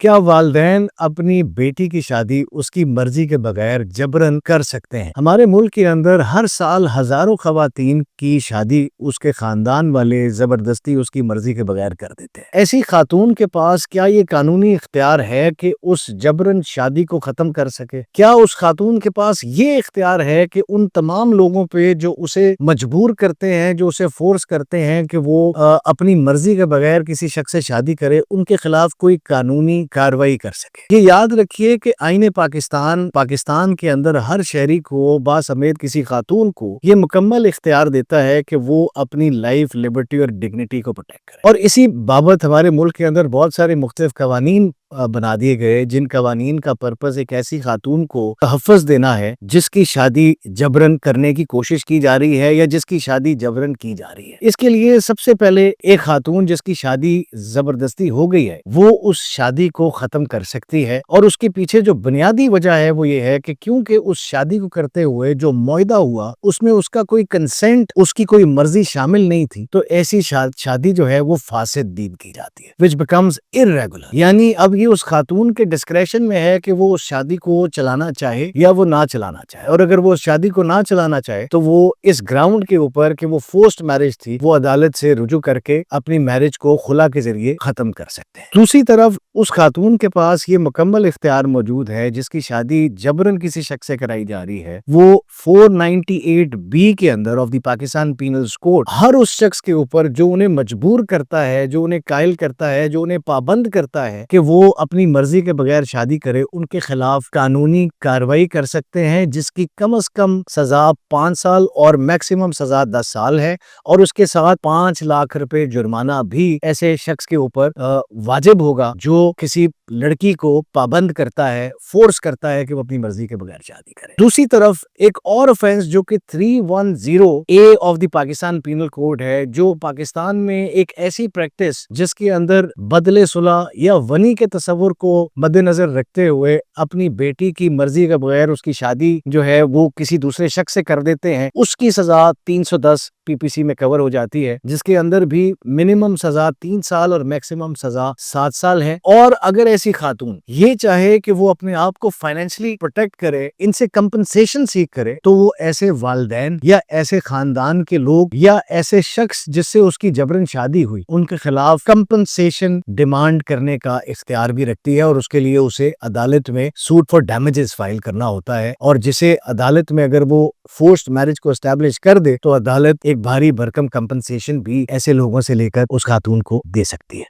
کیا والدین اپنی بیٹی کی شادی اس کی مرضی کے بغیر جبرن کر سکتے ہیں؟ ہمارے ملک کے اندر ہر سال ہزاروں خواتین کی شادی اس کے خاندان والے زبردستی اس کی مرضی کے بغیر کر دیتے ہیں۔ ایسی خاتون کے پاس کیا یہ قانونی اختیار ہے کہ اس جبرن شادی کو ختم کر سکے؟ کیا اس خاتون کے پاس یہ اختیار ہے کہ ان تمام لوگوں پہ جو اسے مجبور کرتے ہیں، جو اسے فورس کرتے ہیں کہ وہ اپنی مرضی کے بغیر کسی شخص سے شادی کرے، ان کے خلاف کوئی قانونی کارروائی کر سکے؟ یہ یاد رکھیے کہ آئین پاکستان کے اندر ہر شہری کو باسمیت کسی خاتون کو یہ مکمل اختیار دیتا ہے کہ وہ اپنی لائف، لبرٹی اور ڈگنیٹی کو پروٹیکٹ کرے، اور اسی بابت ہمارے ملک کے اندر بہت سارے مختلف قوانین بنا دیے گئے، جن قوانین کا پرپس ایک ایسی خاتون کو تحفظ دینا ہے جس کی شادی جبرن کرنے کی کوشش کی جا رہی ہے یا جس کی شادی جبرن کی جا رہی ہے۔ اس کے لیے سب سے پہلے ایک خاتون جس کی شادی زبردستی ہو گئی ہے وہ اس شادی کو ختم کر سکتی ہے، اور اس کے پیچھے جو بنیادی وجہ ہے وہ یہ ہے کہ کیونکہ اس شادی کو کرتے ہوئے جو معاہدہ ہوا اس میں اس کا کوئی کنسنٹ، اس کی کوئی مرضی شامل نہیں تھی، تو ایسی شادی جو ہے وہ فاسد دین کی جاتی ہے، which becomes irregular۔ یعنی اب یہ اس خاتون کے ڈسکریشن میں ہے کہ وہ اس شادی کو چلانا چاہے یا وہ نہ چلانا چاہے، اور اگر وہ اس شادی کو نہ چلانا چاہے تو وہ اس گراؤنڈ کے اوپر کہ وہ فورسڈ میرج تھی، وہ عدالت سے رجوع کر کے اپنی میرج کو خلا کے ذریعے ختم کر سکتے ہیں۔ دوسری طرف اس خاتون کے پاس یہ مکمل اختیار موجود ہے جس کی شادی جبرن کسی شخص سے کرائی جا رہی ہے، وہ 498B کے اندر of the Pakistan penals code ہر اس شخص کے اوپر جو انہیں مجبور کرتا ہے، جو انہیں قائل کرتا ہے، جو انہیں پابند کرتا ہے کہ وہ اپنی مرضی کے بغیر شادی کرے، ان کے خلاف قانونی کارروائی کر سکتے ہیں، جس کی کم از کم سزا 5 سال اور میکسیمم سزا 10 سال ہے، اور اس کے ساتھ 5 لاکھ روپے جرمانہ بھی ایسے شخص کے اوپر واجب ہوگا جو کسی لڑکی کو پابند کرتا ہے، فورس کرتا ہے کہ وہ اپنی مرضی کے بغیر شادی کرے۔ دوسری طرف ایک اور offense جو کہ 310A of the Pakistan penal code ہے، جو پاکستان میں ایک ایسی پریکٹس جس کے اندر بدلے صلح یا ونی کے تصور کو مد نظر رکھتے ہوئے اپنی بیٹی کی مرضی کے بغیر اس کی شادی جو ہے وہ کسی دوسرے شخص سے کر دیتے ہیں، اس کی سزا 310 PPC میں کور ہو جاتی ہے، جس کے اندر بھی منیمم سزا 3 سال اور میکسیمم سزا 7 سال ہے۔ اور اگر ایسی خاتون یہ چاہے کہ وہ اپنے آپ کو فائنینشلی پروٹیکٹ کرے، ان سے کمپنسیشن سیکھ کرے، تو وہ ایسے والدین یا ایسے خاندان کے لوگ یا ایسے شخص جس سے اس کی جبرن شادی ہوئی، ان کے خلاف کمپنسیشن ڈیمانڈ کرنے کا اختیار بھی رکھتی ہے، اور اس کے لیے اسے عدالت میں سوٹ فار ڈیمیجز فائل کرنا ہوتا ہے، اور جسے عدالت میں اگر وہ فورسڈ میرج کو اسٹیبلش کر دے تو عدالت ایک بھاری بھرکم کمپنسیشن بھی ایسے لوگوں سے لے کر اس خاتون کو دے سکتی ہے۔